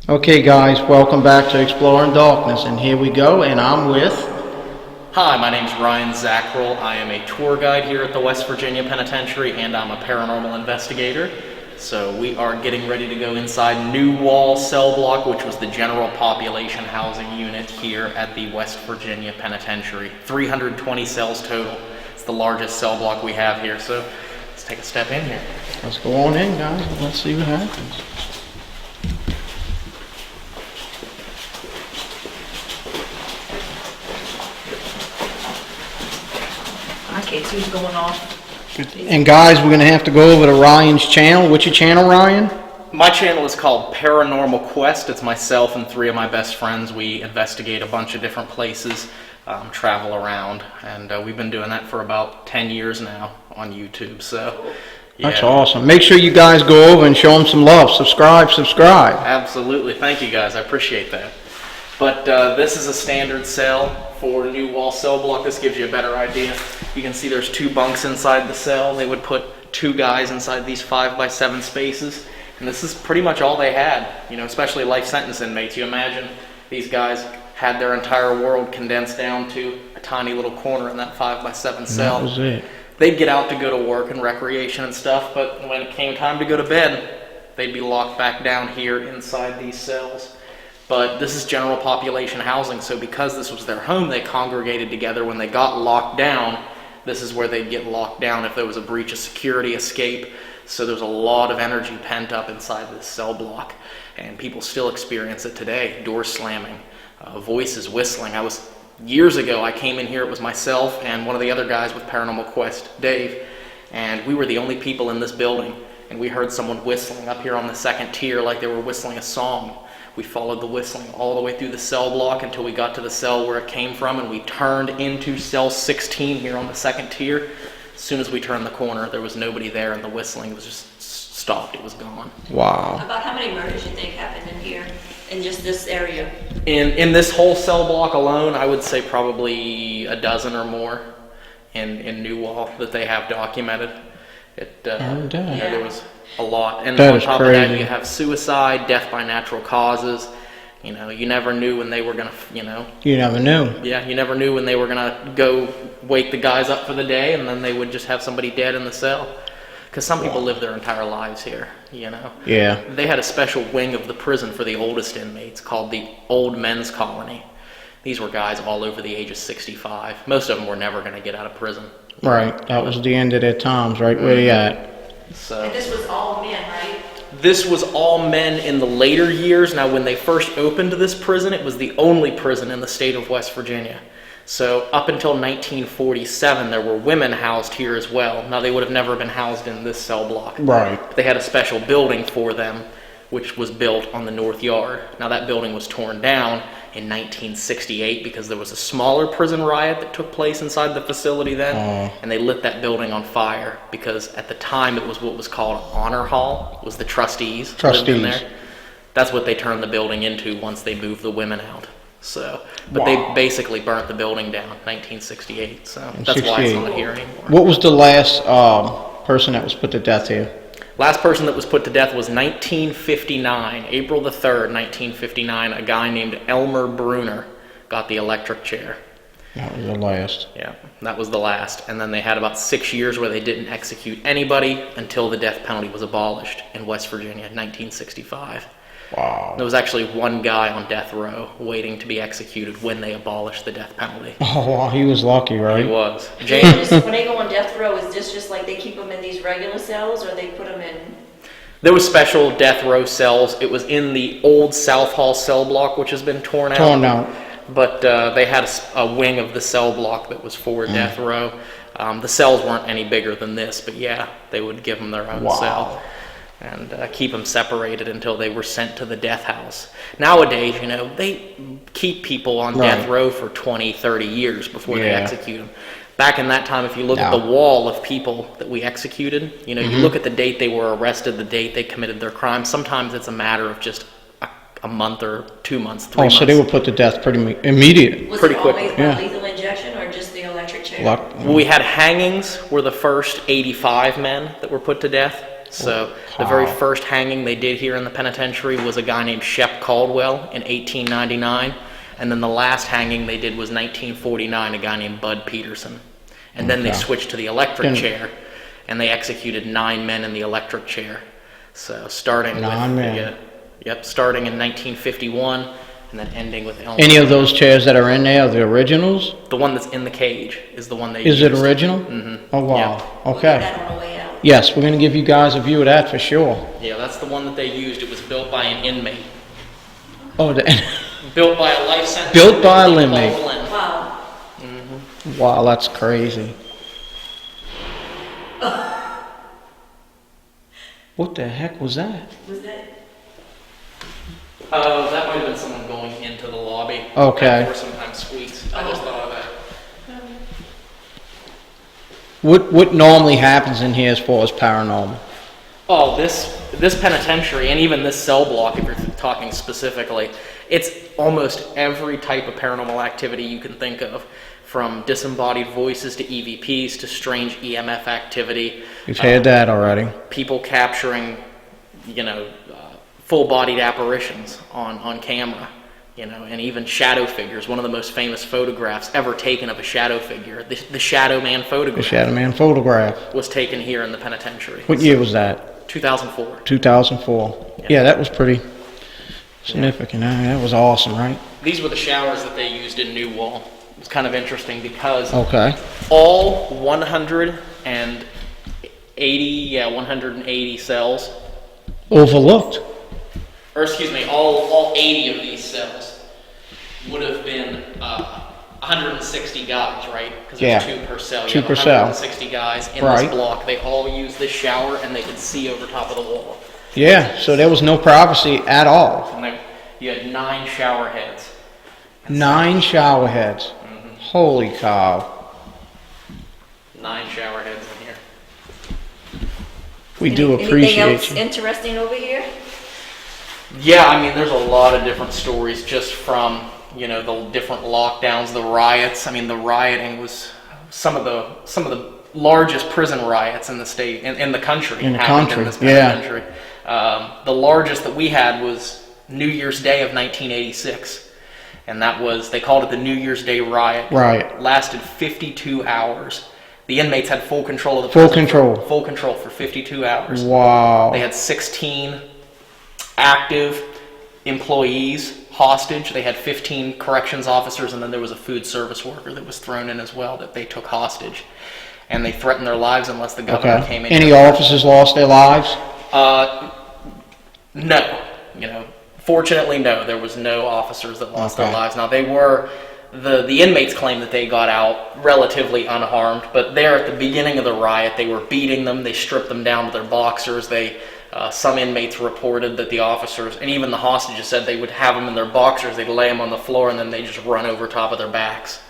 Okay guys, welcome back to Exploring Darkness, and here we go, and I'm with... Hi, my name's Ryan Zackrell. I am a tour guide here at the West Virginia Penitentiary, and I'm a paranormal investigator. So we are getting ready to go inside New Wall Cell Block, which was the general population housing unit here at the West Virginia Penitentiary. 320 cells total. It's the largest cell block we have here, so let's take a step in here. Let's go on in, guys. Let's see what happens. I can't see what's going on. And guys, we're going to have to go over to Ryan's channel. What's your channel, Ryan? My channel is called Paranormal Quest. It's myself and 3 of my best friends. We investigate a bunch of different places, travel around, and we've been doing that for about 10 years now on YouTube. So, yeah. That's awesome. Make sure you guys go over and show them some love. Subscribe. Absolutely. Thank you guys. I appreciate that. But this is a standard cell for New Wall Cell Block. This gives you a better idea. You can see there's 2 bunks inside the cell. They would put 2 guys inside these 5x7 spaces. And this is pretty much all they had, you know, especially life sentence inmates. You imagine these guys had their entire world condensed down to a tiny little corner in that 5x7 cell. That was it. They'd get out to go to work and recreation and stuff, but when it came time to go to bed, they'd be locked back down here inside these cells. But this is general population housing, so because this was their home, they congregated together. When they got locked down, this is where they'd get locked down if there was a breach of security, escape. So there's a lot of energy pent up inside this cell block, and people still experience it today. Doors slamming, voices whistling. Years ago, I came in here, it was myself and one of the other guys with Paranormal Quest, Dave, and we were the only people in this building, and we heard someone whistling up here on the 2nd tier like they were whistling a song. We followed the whistling all the way through the cell block until we got to the cell where it came from, and we turned into cell 16 here on the 2nd tier. As soon as we turned the corner, there was nobody there, and the whistling was just stopped. It was gone. Wow. About how many murders you think happened in here, in just this area? In this whole cell block alone, I would say probably a dozen or more in New Wall that they have documented. There was a lot. And on top of that, you have suicide, death by natural causes. You know, you never knew when they were going to, You never knew. Yeah, you never knew when they were going to go wake the guys up for the day, and then they would just have somebody dead in the cell. Because some people live their entire lives here, Yeah. They had a special wing of the prison for the oldest inmates called the Old Men's Colony. These were guys all over the age of 65. Most of them were never going to get out of prison. Right. That was the end of their times, right where they at. So, And this was all men, right? This was all men in the later years. Now, when they first opened this prison, it was the only prison in the state of West Virginia. So up until 1947, there were women housed here as well. Now, they would have never been housed in this cell block. Right. They had a special building for them, which was built on the north yard. Now, that building was torn down in 1968 because there was a smaller prison riot that took place inside the facility then, and they lit that building on fire because at the time it was what was called Honor Hall. It was the trustees lived in there. That's what they turned the building into once they moved the women out. So, but they basically burnt the building down in 1968. So that's why it's not here anymore. What was the last person that was put to death here? Last person that was put to death was 1959, April the 3rd, 1959. A guy named Elmer Bruner got the electric chair. That was the last. Yeah, that was the last. And then they had about 6 years where they didn't execute anybody until the death penalty was abolished in West Virginia in 1965. Wow. There was actually one guy on death row waiting to be executed when they abolished the death penalty. Oh, wow. He was lucky, right? He was. James, when they go on death row, is this just like they keep them in these regular cells, or they put them in? There was special death row cells. It was in the old South Hall cell block, which has been torn out. But they had a wing of the cell block that was for death row. The cells weren't any bigger than this, but yeah, they would give them their own cell and keep them separated until they were sent to the death house. Nowadays, they keep people on death row for 20, 30 years before they execute them. Back in that time, if you look at the wall of people that we executed, you look at the date they were arrested, the date they committed their crime. Sometimes it's a matter of just a month or 2 months, 3 months. So they were put to death pretty immediate. Was pretty it quickly. always by lethal injection or just the electric chair? We had hangings were the first 85 men that were put to death. So the very Wow. first hanging they did here in the penitentiary was a guy named Shep Caldwell in 1899. And then the last hanging they did was 1949, a guy named Bud Peterson. And then they Okay. switched to the electric Then- chair, and they executed 9 men in the electric chair. So starting 9 with, men. starting in 1951, and then ending with Elmer. Any of those chairs that are in there are the originals? The one that's in the cage is the one they Is used. it original? Mm-hmm. Oh, wow. Yeah. We'll Okay. get that on the way out. Yes, we're going to give you guys a view of that for sure. Yeah, that's the one that they used. It was built by an inmate. Oh, Built by a life sentence. Built by an inmate inmate. called Flynn. Wow. wow, that's crazy. What the heck was that? Was that? Oh, that might have been someone going into the lobby. Okay. Or sometimes squeaks. I just thought of that. What normally happens in here as far as paranormal? Oh, this penitentiary and even this cell block, if you're talking specifically, it's almost every type of paranormal activity you can think of, from disembodied voices to EVPs to strange EMF activity. We've had that already. People capturing, full-bodied apparitions on camera, and even shadow figures. One of the most famous photographs ever taken of a shadow figure, the Shadow Man The photograph, Shadow Man photograph. was taken here in the penitentiary. What year was that? 2004. 2004. Yeah, that was pretty significant. That was awesome, right? These were the showers that they used in New Wall. It's kind of interesting because Okay. all 180 cells, Overlooked. or excuse me, all 80 of these cells would have been 160 guys, right? Because Yeah. there's 2 per cell. Two You have per cell. 160 guys in Right. this block. They all used this shower, and they could see over top of the wall. Yeah, so there was no privacy at all. And you had 9 shower heads. 9 shower heads. Holy cow. 9 shower heads in here. We do Anything appreciate else you. interesting over here? Yeah, I mean, there's a lot of different stories just from, the different lockdowns, the riots. I mean, the rioting was some of the largest prison riots in the state, in the country. In the happened country, this yeah. penitentiary. The largest that we had was New Year's Day of 1986. And that was, they called it the New Year's Day riot. Right. It lasted 52 hours. The inmates had full control of the Full prison. control. Full control for 52 hours. Wow. They had 16 active employees hostage. They had 15 corrections officers, and then there was a food service worker that was thrown in as well that they took hostage. And they threatened their lives unless the governor Okay. came in. Any officers lost their lives? No. Fortunately, no. There was no officers that lost their Okay. lives. Now, they were, the inmates claim that they got out relatively unharmed, but there at the beginning of the riot, they were beating them. They stripped them down to their boxers. Some inmates reported that the officers, and even the hostages, said they would have them in their boxers. They'd lay them on the floor, and then they'd just run over top of their backs.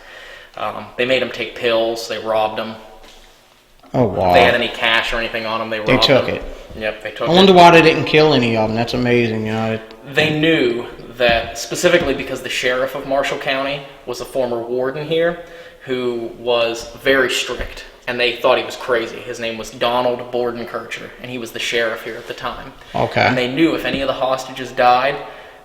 They made them take pills. They robbed them. Oh, wow. If they had any cash or anything on them, they robbed them. They took it. Yep, they took I it. wonder why they didn't kill any of them. That's amazing, They knew that, specifically because the sheriff of Marshall County was a former warden here who was very strict, and they thought he was crazy. His name was Donald Bordenkircher, and he was the sheriff here at the time. Okay. And they knew if any of the hostages died,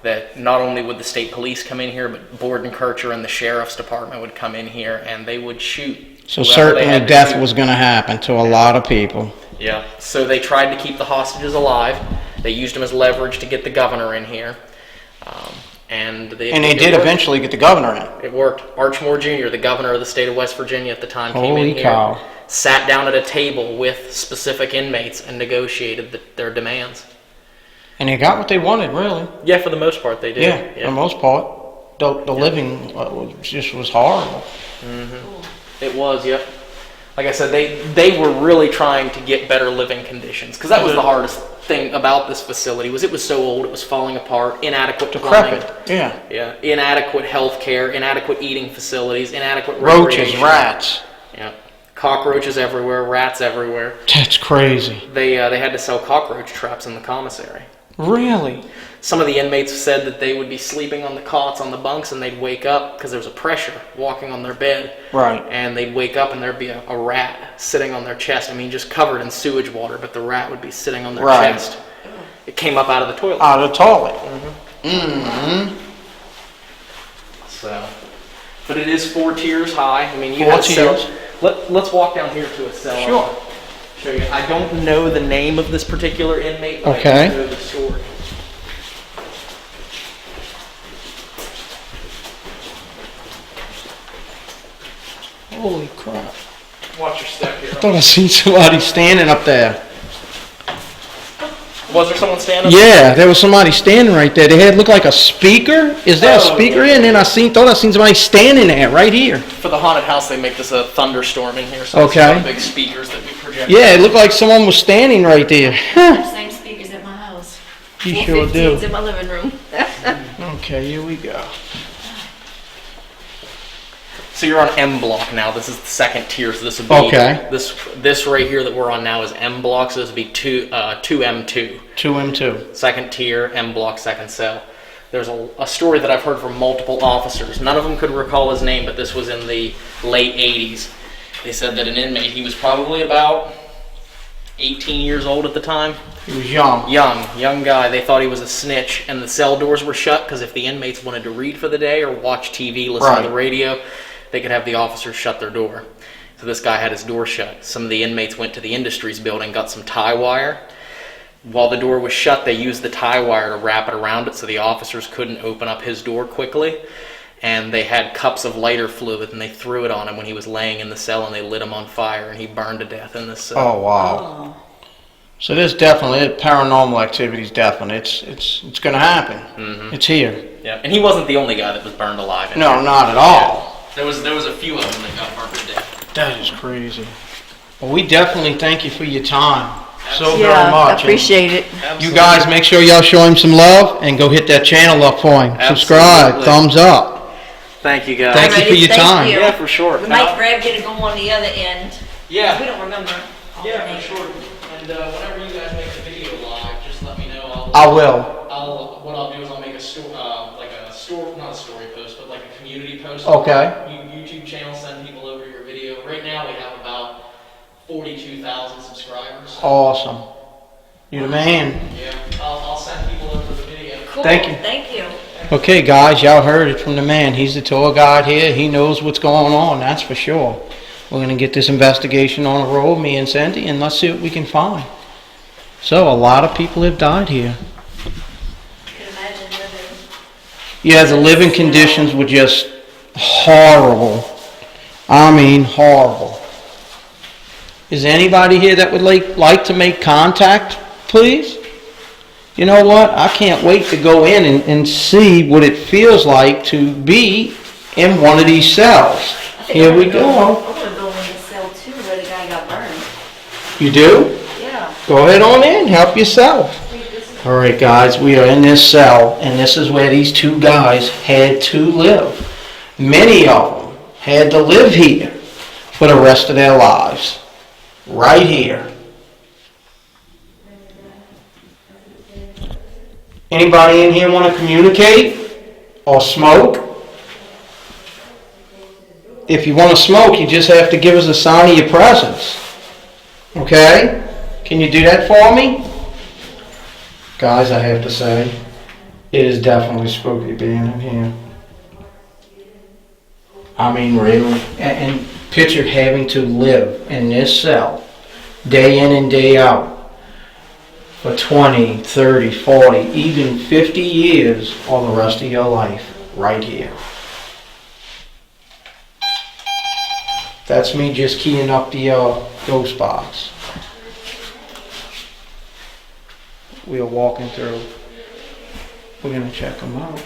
that not only would the state police come in here, but Bordenkircher and the sheriff's department would come in here, and they would shoot. So whoever they certainly had to death shoot. was going to happen to a lot of people. Yeah, so they tried to keep the hostages alive. They used them as leverage to get the governor in here. And they And they it did worked. eventually get the governor in. It worked. Archmore Jr., the governor of the state of West Virginia at the time, came Holy in here, cow. sat down at a table with specific inmates and negotiated their demands. And they got what they wanted, really. Yeah, for the most part they did. Yeah, for the most part. The living was horrible. It was, yep. Like I said, they were really trying to get better living conditions, because that was the hardest thing about this facility. Was it was so old, it was falling apart, inadequate plumbing, Decrepit, yeah. inadequate health care, inadequate eating facilities, inadequate Roaches, recreation. rats. Yeah, cockroaches everywhere, rats everywhere. That's crazy. They had to sell cockroach traps in the commissary. Really? Some of the inmates said that they would be sleeping on the cots on the bunks and they'd wake up because there was a pressure walking on their bed. Right. And they'd wake up and there'd be a rat sitting on their chest. I mean, just covered in sewage water, but the rat would be sitting on their Right. chest. It came up out of the toilet. Out of the toilet. Mm-hmm. So, but it is 4 tiers high. I mean, you 4 have cells. tiers. Let's walk down here to a cell. Sure. Show you. I don't know the name of this particular inmate, but Okay. I do know the story. Holy crap. Watch your step here. I thought I seen somebody standing up there. Was there someone standing? Yeah, there was somebody standing right there. They had looked like a speaker. Is there a Oh, speaker yeah. here? And then thought I seen somebody standing there right here. For the haunted house, they make this a thunderstorm in here, so Okay. it's big speakers that we project. Yeah, it looked like someone was standing right there. I have the same speakers at my house. You 4 sure do. 15s in my living room. Okay, here we go. So you're on M block now. This is the second tier, so this would be Okay. this right here that we're on now is M block, so this would be 2M2. 2M2. Second tier, M block, second cell. There's a story that I've heard from multiple officers. None of them could recall his name, but this was in the late 80s. They said that an inmate, he was probably about 18 years old at the time. He was young. Young guy. They thought he was a snitch, and the cell doors were shut because if the inmates wanted to read for the day or watch TV, listen to the Right. radio, they could have the officers shut their door. So this guy had his door shut. Some of the inmates went to the Industries building, got some tie wire. While the door was shut, they used the tie wire to wrap it around it so the officers couldn't open up his door quickly. And they had cups of lighter fluid, and they threw it on him when he was laying in the cell, and they lit him on fire, and he burned to death in this cell. Oh, wow. So there's definitely paranormal activities. Definitely, it's going to happen. Mm-hmm. It's here. Yeah, and he wasn't the only guy that was burned alive. In No, there. not at all. There was a few of them that got burned to death. That is crazy. Well, we definitely thank you for your time so Yeah, very much. I appreciate it. You guys make sure y'all show him some love and go hit that channel up for him. Subscribe, Absolutely. thumbs up. Thank you guys. Thank you for Alrighty, your thank time. you. Yeah, for sure. We might grab you to go on the other end. We Yeah, don't remember. all the yeah, names. for sure. And whenever you guys make a video live, just let me know. I will. What I'll do is I'll make a store, not a story post, but like a community post. Okay. YouTube channel, send people over your video. Right now we have about 42,000 subscribers. Awesome. You the man. Yeah, I'll send people over the video. Cool. Thank you. Thank you. Okay, guys, y'all heard it from the man. He's the tour guide here. He knows what's going on, that's for sure. We're going to get this investigation on the road, me and Cindy, and let's see what we can find. So, a lot of people have died here. You can imagine living. Yeah, the living conditions were just horrible. I mean, horrible. Is there anybody here that would like to make contact, please? You know what? I can't wait to go in and see what it feels like to be in one of these cells. Here we go. I want to go in the cell too where the guy got burned. You do? Yeah. Go ahead on in. Help yourself. All right, guys, we are in this cell, and this is where these two guys had to live. Many of them had to live here for the rest of their lives. Right here. Anybody in here want to communicate or smoke? If you want to smoke, you just have to give us a sign of your presence. Okay? Can you do that for me? Guys, I have to say, it is definitely spooky being in here. I mean, really. And picture having to live in this cell, day in and day out, for 20, 30, 40, even 50 years, or the rest of your life, right here. That's me just keying up the ghost box. We are walking through. We're going to check them out.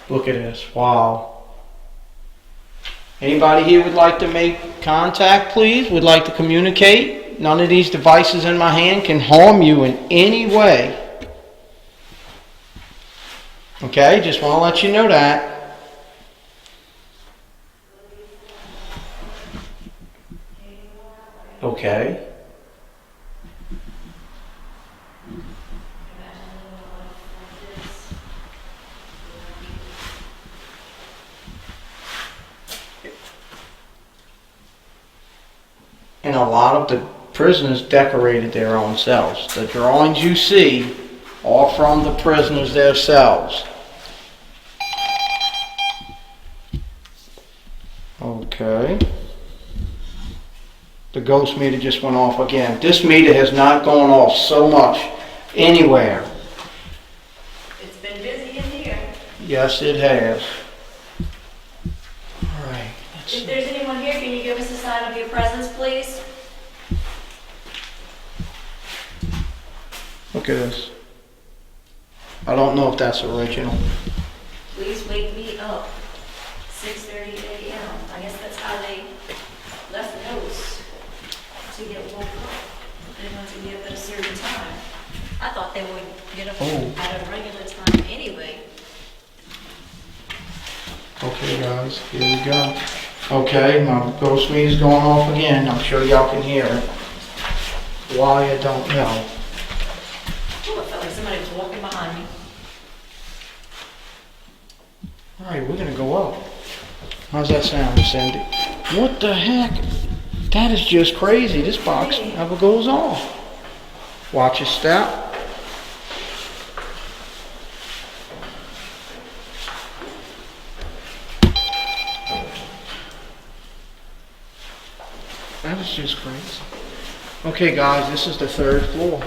Look at this. Wow. Anybody here would like to make contact, please? Would like to communicate? None of these devices in my hand can harm you in any way. Okay? Just want to let you know that. Okay. a lot of the prisoners decorated their own cells. The drawings you see are from the prisoners themselves. Okay. The ghost meter just went off again. This meter has not gone off so much anywhere. It's been busy in here. Yes, it has. All right. If there's anyone here, can you give us a sign of your presence, please? Look at this. I don't know if that's original. Please wake me up. 6:30 a.m. I guess that's how they left notes to get woke up. They want to get up at a certain time. I thought they would get up Oh. at a regular time anyway. Okay, guys, here we go. Okay, my ghost meter's going off again. I'm sure y'all can hear it. Why, I don't know. Ooh, it felt like somebody was walking behind me. All right, we're gonna go up. How's that sound, Cindy? What the heck? That is just crazy. This box never goes off. Watch your step. That is just crazy. Okay, guys, this is the third floor.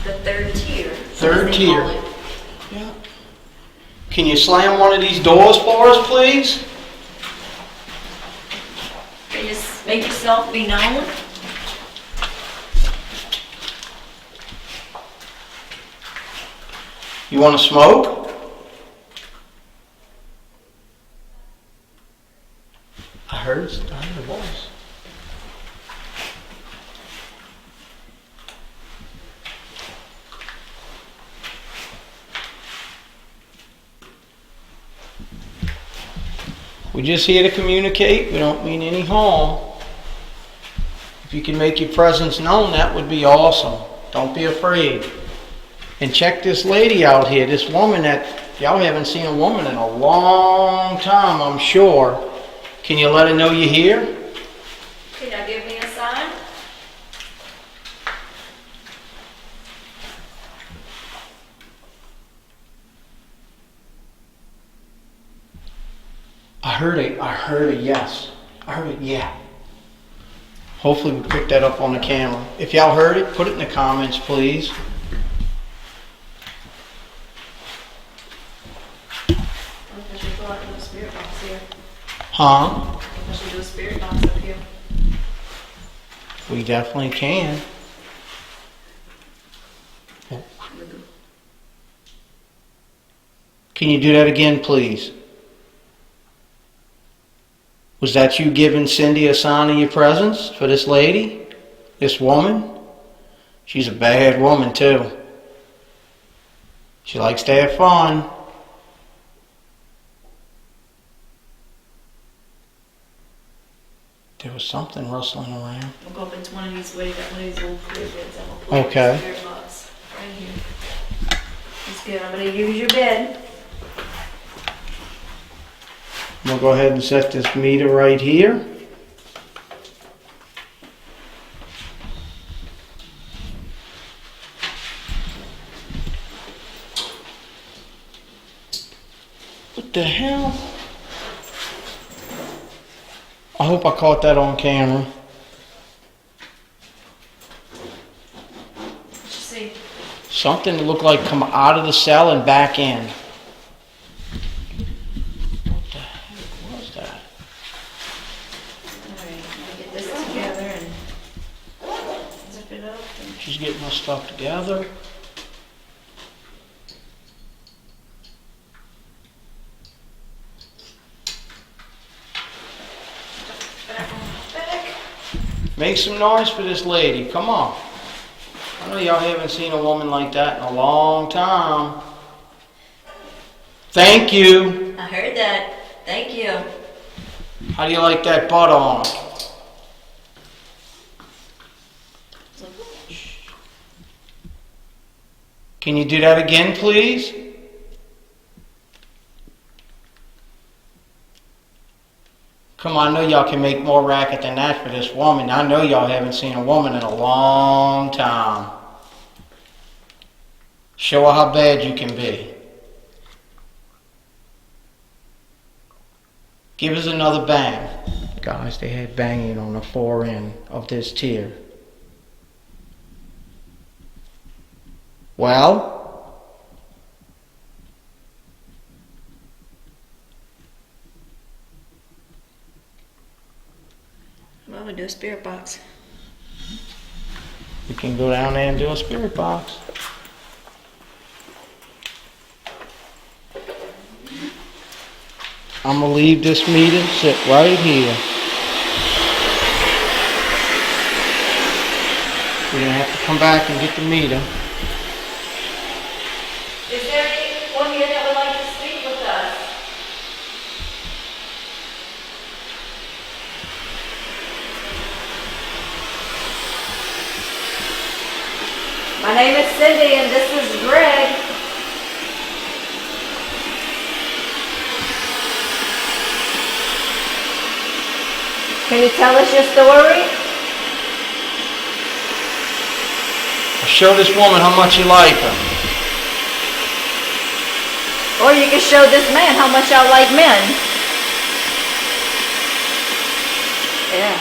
The third tier. Third as they call tier. it. Yeah. Can you slam one of these doors for us, please? Can you just make yourself be known? You want to smoke? I heard a voice. We're just here to communicate. We don't mean any harm. If you can make your presence known, that would be awesome. Don't be afraid. And check this lady out here, this woman that, y'all haven't seen a woman in a long time, I'm sure. Can you let her know you're here? Can you give me a sign? I heard a yes. I heard a yeah. Hopefully we picked that up on the camera. If y'all heard it, put it in the comments, please. I should go out and do a spirit box here. Huh? I should do a spirit box up here. We definitely can. Can you do that again, please? Was that you giving Cindy a sign of your presence for this lady? This woman? She's a bad woman, too. She likes to have fun. There was something rustling around. We'll go up into one of these ways, one of these old clear beds, and we'll put Okay. the spirit box right here. That's good. I'm gonna use your bed. I'm going to go ahead and set this meter right here. What the hell? I hope I caught that on camera. Let's see. Something that looked like come out of the cell and back in. What the heck was that? Alright, I'm gonna get this together and zip it up. And She's getting her stuff together. back. Make some noise for this lady. Come on. I know y'all haven't seen a woman like that in a long time. Thank you. I heard that. Thank you. How do you like that butt on? It's like, shh. Can you do that again, please? Come on, I know y'all can make more racket than that for this woman. I know y'all haven't seen a woman in a long time. Show her how bad you can be. Give us another bang. Guys, they had banging on the fore end of this tier. Well? Well, we do a spirit box. You can go down there and do a spirit box. I'm gonna leave this meter, sit right here. We're gonna have to come back and get the meter. Is there anyone here that would like to speak with us? My name is Cindy and this is Greg. Can you tell us your story? Show this woman how much you like her. Or you can show this man how much I like men. Yeah.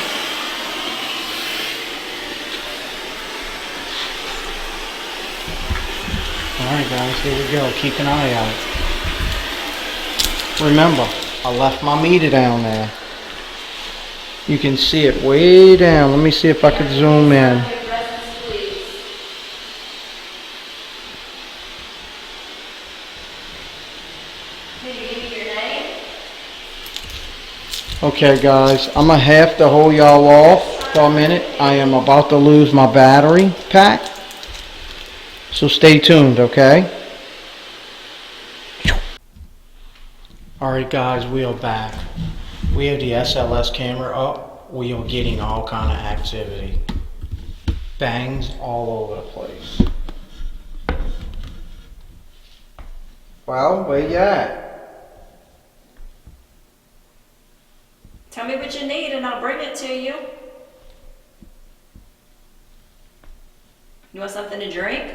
Alright guys, here we go. Keep an eye out. Remember, I left my meter down there. You can see it way down. Let me see if I can zoom in. Okay guys, I'm gonna have to hold y'all off for a minute. I am about to lose my battery pack. So stay tuned, okay? Alright guys, we are back. We have the SLS camera up. We are getting all kind of activity. Bangs all over the place. Well, where you at? Tell me what you need and I'll bring it to you. You want something to drink?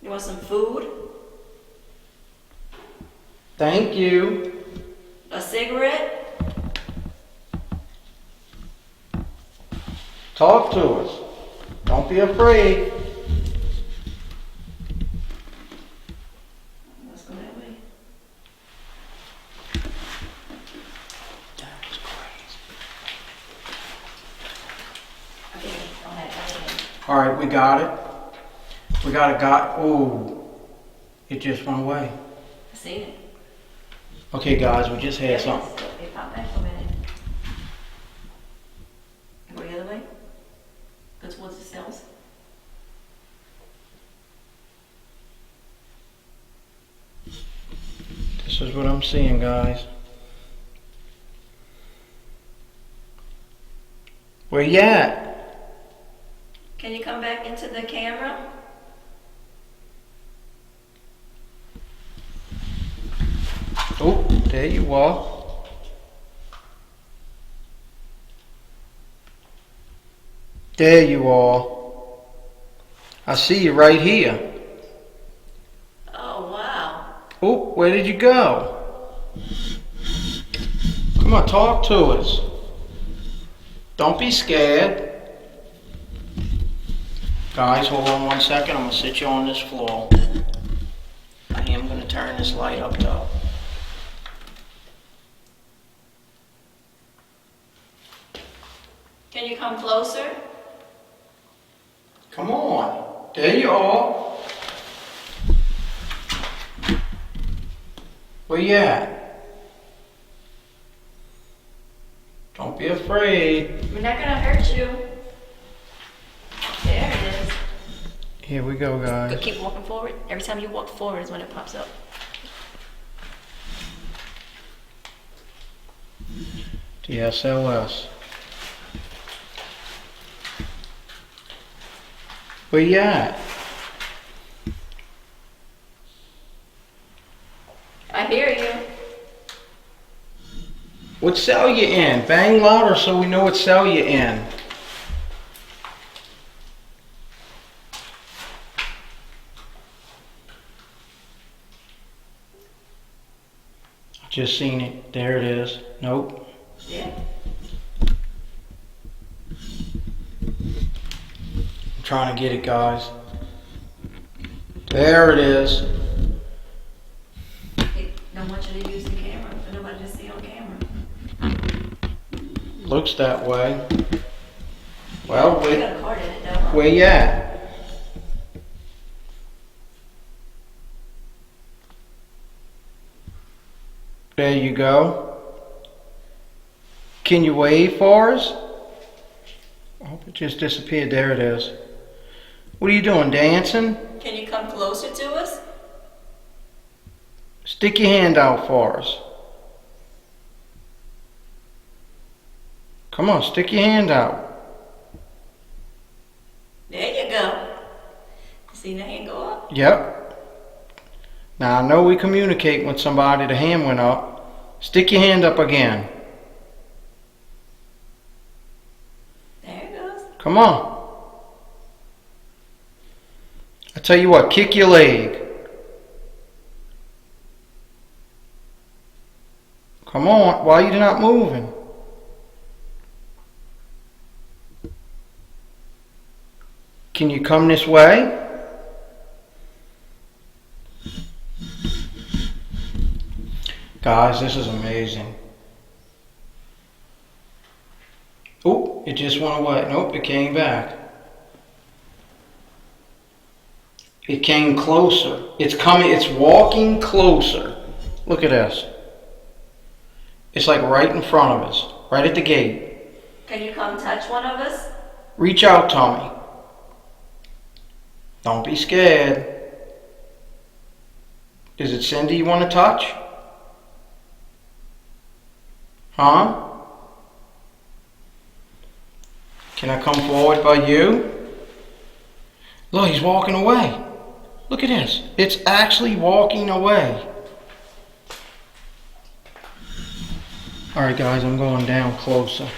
You want some food? Thank you. A cigarette? Talk to us. Don't be afraid. Let's go that way. That was crazy. Okay, on that way. Alright, we got it. We got a guy. Oh, it just went away. I seen it. Okay, guys, we just had something. It popped back for a minute. Go the other way. Go towards the cells. This is what I'm seeing, guys. Where you at? Can you come back into the camera? Oh, there you are. There you are. I see you right here. Oh, wow. Oh, where did you go? Come on, talk to us. Don't be scared. Guys, hold on 1 second. I'm going to sit you on this floor. I am going to turn this light up though. Can you come closer? Come on. There you are. Where you at? Don't be afraid. We're not gonna hurt you. There it is. Here we go, Go guys. keep walking forward. Every time you walk forward is when it pops up. The SLS. Where you at? I hear you. What cell you in? Bang louder so we know what cell you in. Just seen it. There it is. Nope. Yeah. I'm trying to get it, guys. There it is. They don't want you to use the camera for nobody to see on camera. Looks that way. Well, You got a card in it, don't you? where you at? There you go. Can you wave for us? Oh, it just disappeared. There it is. What are you doing, dancing? Can you come closer to us? Stick your hand out for us. Come on, stick your hand out. There you go. See the hand go up? Yep. Now I know we communicate with somebody, the hand went up. Stick your hand up again. There it goes. Come on. I tell you what, kick your leg. Come on, why are you not moving? Can you come this way? Guys, this is amazing. Oh, it just went away. Nope, it came back. It came closer. It's coming, it's walking closer. Look at this. It's like right in front of us, right at the gate. Can you come touch one of us? Reach out, Tommy. Don't be scared. Is it Cindy you want to touch? Huh? Can I come forward by you? Look, he's walking away. Look at this. It's actually walking away. Alright guys, I'm going down closer.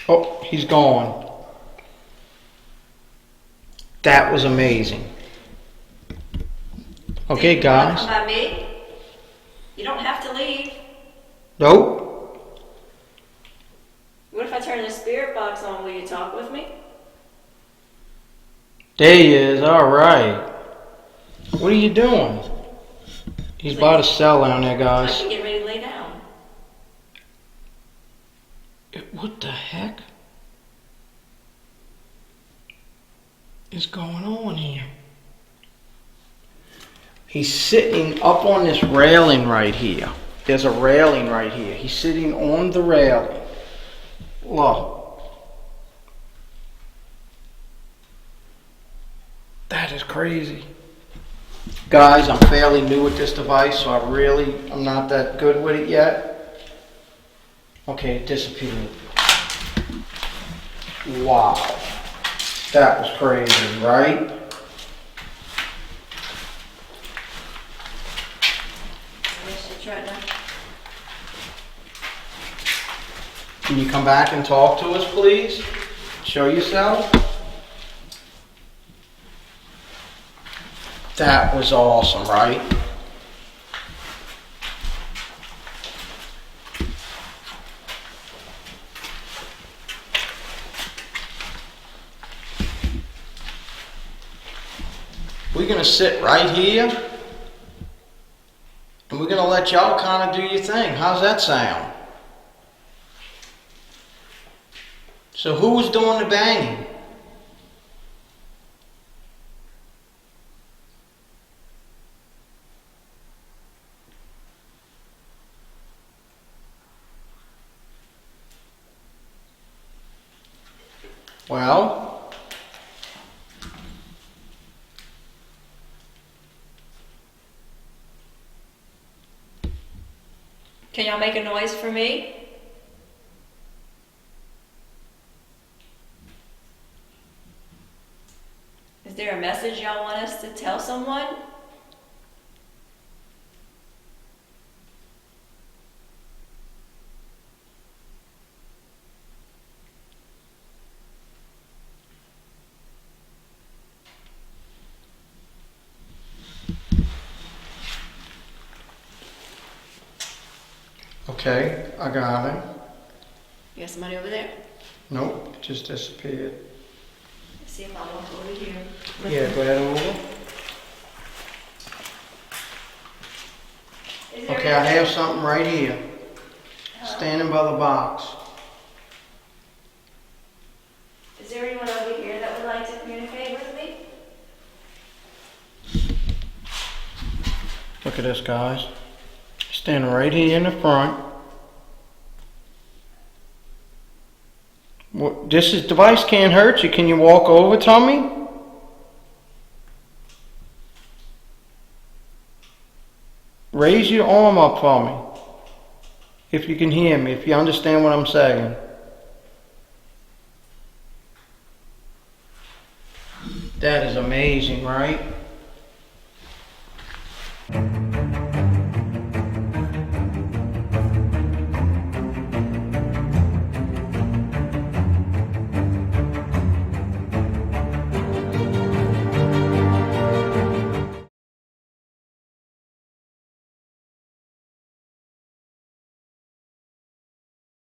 Oh, he's gone. That was amazing. Okay, You wanna guys. come by me? You don't have to leave. Nope. What if I turn the spirit box on? Will you talk with me? There he is. Alright. What are you doing? He's by the cell down there, I guys. can get ready to lay down. What the heck is going on here? He's sitting up on this railing right here. There's a railing right here. He's sitting on the railing. Look. That is crazy. Guys, I'm fairly new with this device, so I'm not that good with it yet. Okay, it disappeared. Wow. That was crazy, right? I should try to. Can you come back and talk to us, please? Show yourself. That was awesome, right? We're going to sit right here, and we're going to let y'all kind of do your thing. How's that sound? So who was doing the banging? Well, Can y'all make a noise for me? Is there a message y'all want us to tell someone? Okay, I got it. You got somebody over there? Nope, it just disappeared. Let's see if I walk over here. Yeah, go ahead over. Is there Okay, I have something right here, standing by the box. Is there anyone over here that would like to communicate with me? Look at this, guys. Standing right here in the front. This device can't hurt you. Can you walk over, Tommy? Raise your arm up for me. If you can hear me, if you understand what I'm saying. That is amazing, right?